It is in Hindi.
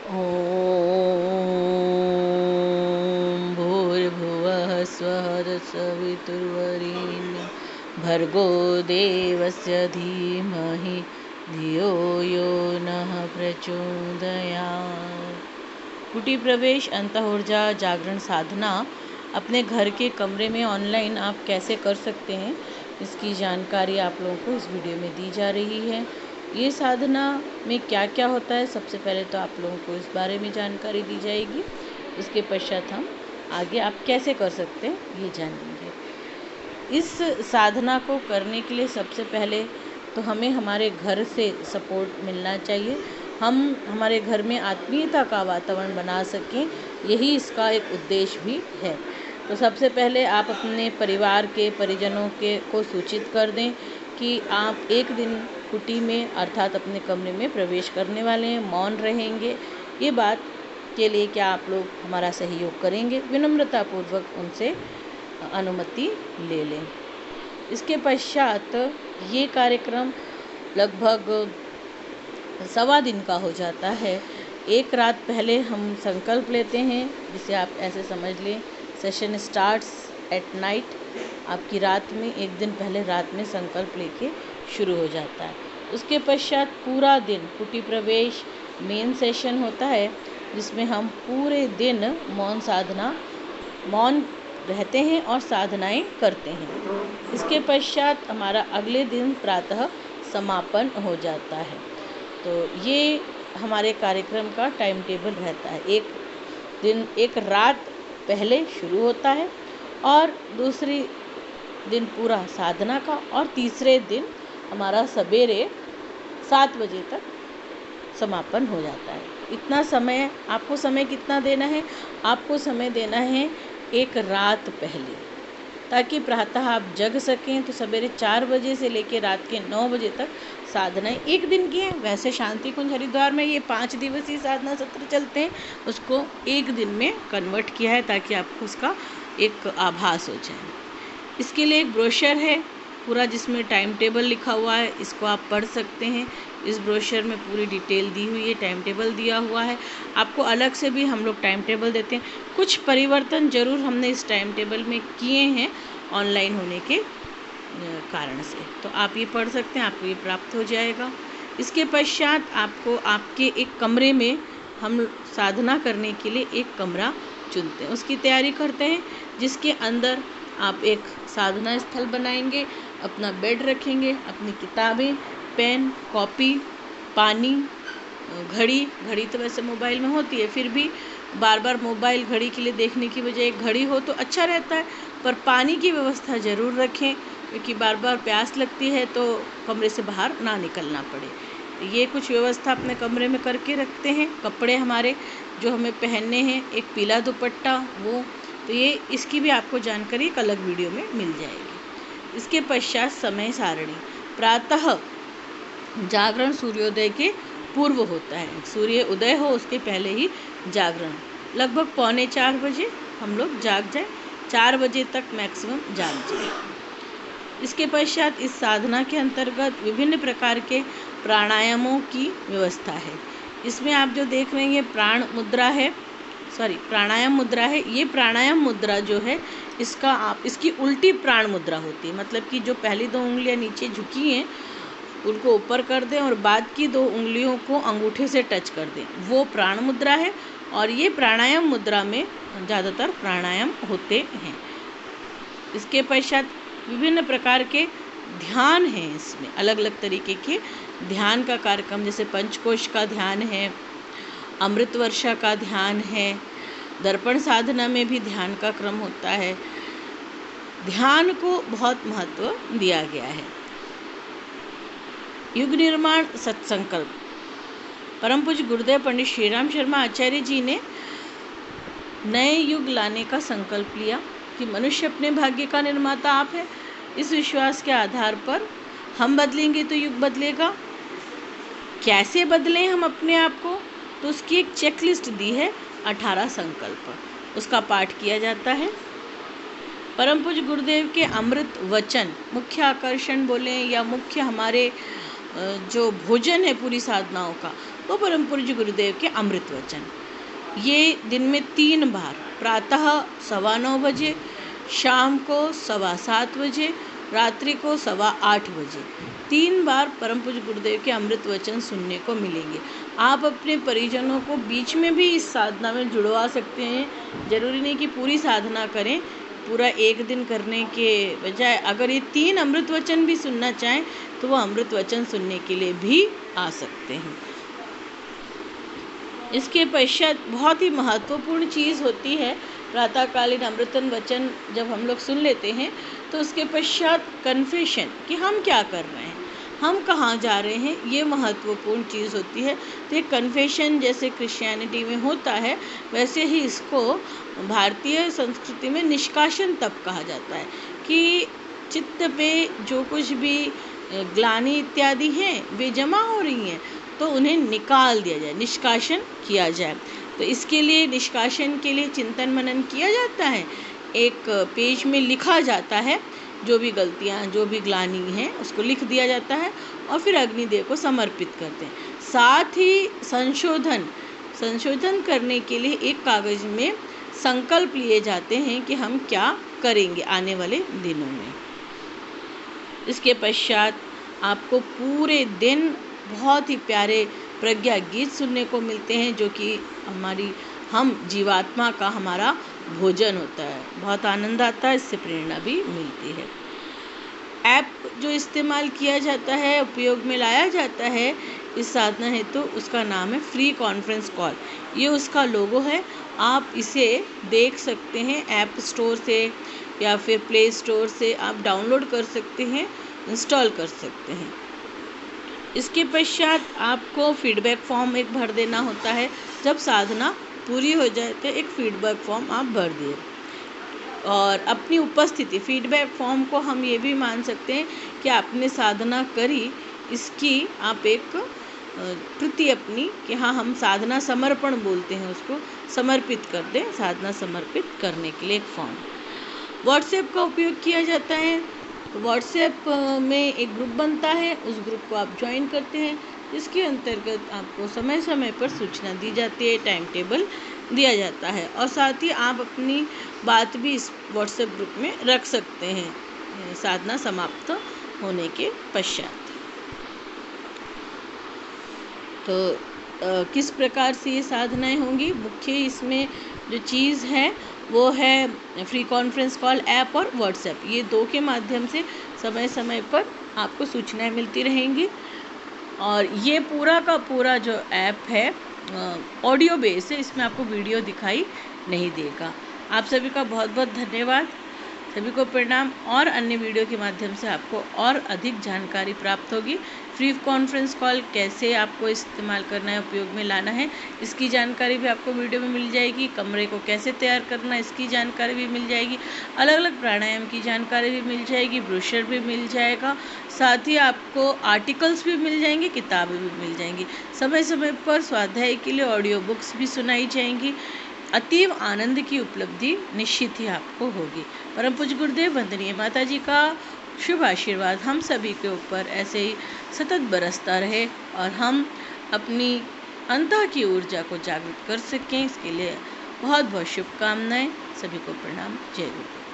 ॐ भूर्भुवः स्वः तत्सवितुर्वरेण्यं भर्गो देवस्य धीमहि धियो यो नः प्रचोदयात्। कुटी प्रवेश, अंतःऊर्जा, जागरण साधना अपने घर के कमरे में ऑनलाइन आप कैसे कर सकते हैं, इसकी जानकारी आप लोगों को इस वीडियो में दी जा रही है। ये साधना में क्या क्या होता है, सबसे पहले तो आप लोगों को इस बारे में जानकारी दी जाएगी। उसके पश्चात हम आगे आप कैसे कर सकते हैं ये जानेंगे। इस साधना को करने के लिए सबसे पहले तो हमें हमारे घर से सपोर्ट मिलना चाहिए। हम हमारे घर में आत्मीयता का वातावरण बना सकें, यही इसका एक उद्देश्य भी है। तो सबसे पहले आप अपने परिवार के परिजनों को सूचित कर दें कि आप एक दिन कुटी में अर्थात अपने कमरे में प्रवेश करने वाले हैं, मौन रहेंगे। ये बात के लिए क्या आप लोग हमारा सहयोग करेंगे, विनम्रतापूर्वक उनसे अनुमति ले लें। इसके पश्चात ये कार्यक्रम लगभग 1.25 दिन का हो जाता है। एक रात पहले हम संकल्प लेते हैं, जिसे आप ऐसे समझ लें सेशन स्टार्ट्स एट नाइट। आपकी रात में एक दिन पहले रात में संकल्प लेके शुरू हो जाता है। उसके पश्चात पूरा दिन कुटी प्रवेश मेन सेशन होता है, जिसमें हम पूरे दिन मौन रहते हैं और साधनाएं करते हैं। इसके पश्चात हमारा अगले दिन प्रातः समापन हो जाता है। तो ये हमारे कार्यक्रम का टाइम टेबल रहता है। एक रात पहले शुरू होता है और दूसरी दिन पूरा साधना का, और तीसरे दिन हमारा सवेरे 7 बजे तक समापन हो जाता है। इतना समय आपको समय कितना देना है? आपको समय देना है एक रात पहले, ताकि प्रातः आप जग सकें। तो सवेरे 4 बजे से लेकर रात के 9 बजे तक साधनाएं एक दिन की हैं। वैसे शांति कुंज हरिद्वार में ये 5 दिवसीय साधना सत्र चलते हैं, उसको एक दिन में कन्वर्ट किया है ताकि आपको उसका एक आभास हो जाए। इसके लिए एक ब्रोशर है पूरा, जिसमें टाइम टेबल लिखा हुआ है, इसको आप पढ़ सकते हैं। इस ब्रोशर में पूरी डिटेल दी हुई है, टाइम टेबल दिया हुआ है। आपको अलग से भी हम लोग टाइम टेबल देते हैं। कुछ परिवर्तन ज़रूर हमने इस टाइम टेबल में किए हैं ऑनलाइन होने के कारण से, तो आप ये पढ़ सकते हैं, आपको ये प्राप्त हो जाएगा। इसके पश्चात आपको आपके एक कमरे में हम साधना करने के लिए एक कमरा चुनते हैं, उसकी तैयारी करते हैं, जिसके अंदर आप एक साधना स्थल बनाएंगे, अपना बेड रखेंगे, अपनी किताबें, पेन, कॉपी, पानी, घड़ी तो वैसे मोबाइल में होती है, फिर भी बार बार मोबाइल घड़ी के लिए देखने की बजाय एक घड़ी हो तो अच्छा रहता है। पर पानी की व्यवस्था ज़रूर रखें, क्योंकि बार बार प्यास लगती है तो कमरे से बाहर ना निकलना पड़े। तो ये कुछ व्यवस्था अपने कमरे में करके रखते हैं। कपड़े हमारे जो हमें पहनने हैं, एक पीला दुपट्टा, वो तो ये इसकी भी आपको जानकारी एक अलग वीडियो में मिल जाएगी। इसके पश्चात समय सारणी, प्रातः जागरण सूर्योदय के पूर्व होता है। सूर्य उदय हो उसके पहले ही जागरण, लगभग 3:45 बजे हम लोग जाग जाए, 4 बजे तक मैक्सिमम जाग जाए। इसके पश्चात इस साधना के अंतर्गत विभिन्न प्रकार के प्राणायामों की व्यवस्था है। इसमें आप जो देख रहे हैं ये प्राणायाम मुद्रा है। ये प्राणायाम मुद्रा जो है, इसकी उल्टी प्राण मुद्रा होती है। मतलब कि जो पहली 2 उंगलियां नीचे झुकी हैं उनको ऊपर कर दें और बाद की 2 उंगलियों को अंगूठे से टच कर दें, वो प्राण मुद्रा है। और ये प्राणायाम मुद्रा में ज़्यादातर प्राणायाम होते हैं। इसके पश्चात विभिन्न प्रकार के ध्यान हैं, इसमें अलग अलग तरीके के ध्यान का कार्यक्रम, जैसे पंचकोश का ध्यान है, अमृत वर्षा का ध्यान है, दर्पण साधना में भी ध्यान का क्रम होता है। ध्यान को बहुत महत्व दिया गया है। युग निर्माण सत्संकल्प, परम पूज्य गुरुदेव पंडित श्रीराम शर्मा आचार्य जी ने नए युग लाने का संकल्प लिया कि मनुष्य अपने भाग्य का निर्माता आप है। इस विश्वास के आधार पर हम बदलेंगे तो युग बदलेगा। कैसे बदलें हम अपने आप को, तो उसकी एक चेकलिस्ट दी है, 18 संकल्प, उसका पाठ किया जाता है। परम पूज्य गुरुदेव के अमृत वचन मुख्य आकर्षण बोलें या मुख्य हमारे जो भोजन है पूरी साधनाओं का, वो परम पूज्य गुरुदेव के अमृत वचन। ये दिन में 3 बार, प्रातः 9:15 बजे, शाम को 7:15 बजे, रात्रि को 8:15 बजे 3 बार परम पूज्य गुरुदेव के अमृत वचन सुनने को मिलेंगे। आप अपने परिजनों को बीच में भी इस साधना में जुड़वा सकते हैं। ज़रूरी नहीं कि पूरी साधना करें, पूरा एक दिन करने के बजाय अगर ये 3 अमृत वचन भी सुनना चाहें तो वो अमृत वचन सुनने के लिए भी आ सकते हैं। इसके पश्चात बहुत ही महत्वपूर्ण चीज़ होती है, प्रातःकालीन अमृतन वचन जब हम लोग सुन लेते हैं तो उसके पश्चात कन्फेशन कि हम क्या कर रहे हैं, हम कहाँ जा रहे हैं, ये महत्वपूर्ण चीज़ होती है। तो ये कन्फेशन जैसे क्रिश्चियनिटी में होता है, वैसे ही इसको भारतीय संस्कृति में निष्कासन तब कहा जाता है कि चित्त पे जो कुछ भी ग्लानि इत्यादि हैं वे जमा हो रही हैं तो उन्हें निकाल दिया जाए, निष्कासन किया जाए। तो इसके लिए निष्कासन के लिए चिंतन मनन किया जाता है, एक पेज में लिखा जाता है, जो भी गलतियाँ जो भी ग्लानि हैं उसको लिख दिया जाता है और फिर अग्निदेव को समर्पित करते हैं। साथ ही संशोधन करने के लिए एक कागज़ में संकल्प लिए जाते हैं कि हम क्या करेंगे आने वाले दिनों में। इसके पश्चात आपको पूरे दिन बहुत ही प्यारे प्रज्ञा गीत सुनने को मिलते हैं, जो कि हम जीवात्मा का हमारा भोजन होता है। बहुत आनंद आता है, इससे प्रेरणा भी मिलती है। ऐप जो इस्तेमाल किया जाता है, उपयोग में लाया जाता है इस साधना हेतु, उसका नाम है फ्री कॉन्फ्रेंस कॉल। ये उसका लोगो है, आप इसे देख सकते हैं ऐप स्टोर से या फिर प्ले स्टोर से आप डाउनलोड कर सकते हैं, इंस्टॉल कर सकते हैं। इसके पश्चात आपको फीडबैक फॉर्म एक भर देना होता है। जब साधना पूरी हो जाए तो एक फीडबैक फॉर्म आप भर दिए और अपनी उपस्थिति, फीडबैक फॉर्म को हम ये भी मान सकते हैं कि आपने साधना करी, इसकी आप एक प्रति अपनी कि हाँ हम साधना समर्पण बोलते हैं, उसको समर्पित कर दें। साधना समर्पित करने के लिए एक फॉर्म। व्हाट्सएप का उपयोग किया जाता है, तो व्हाट्सएप में एक ग्रुप बनता है, उस ग्रुप को आप ज्वाइन करते हैं, जिसके अंतर्गत आपको समय समय पर सूचना दी जाती है, टाइम टेबल दिया जाता है और साथ ही आप अपनी बात भी इस व्हाट्सएप ग्रुप में रख सकते हैं साधना समाप्त होने के पश्चात। तो किस प्रकार से ये साधनाएं होंगी, मुख्य इसमें जो चीज़ है वो है फ्री कॉन्फ्रेंस कॉल ऐप और व्हाट्सएप। ये 2 के माध्यम से समय समय पर आपको सूचनाएं मिलती रहेंगी। और ये पूरा का पूरा जो ऐप है ऑडियो बेस है, इसमें आपको वीडियो दिखाई नहीं देगा। आप सभी का बहुत बहुत धन्यवाद, सभी को प्रणाम। और अन्य वीडियो के माध्यम से आपको और अधिक जानकारी प्राप्त होगी। फ्री कॉन्फ्रेंस कॉल कैसे आपको इस्तेमाल करना है, उपयोग में लाना है, इसकी जानकारी भी आपको वीडियो में मिल जाएगी। कमरे को कैसे तैयार करना है, इसकी जानकारी भी मिल जाएगी। अलग अलग प्राणायाम की जानकारी भी मिल जाएगी, ब्रोशर भी मिल जाएगा। साथ ही आपको आर्टिकल्स भी मिल जाएंगे, किताबें भी मिल जाएंगी। समय समय पर स्वाध्याय के लिए ऑडियो बुक्स भी सुनाई जाएंगी। अतीव आनंद की उपलब्धि निश्चित ही आपको होगी। परम पूज्य गुरुदेव वंदनीय माता जी का शुभ आशीर्वाद हम सभी के ऊपर ऐसे ही सतत बरसता रहे और हम अपनी अंतः की ऊर्जा को जागृत कर सकें। इसके लिए बहुत बहुत शुभकामनाएं। सभी को प्रणाम। जय गुरु।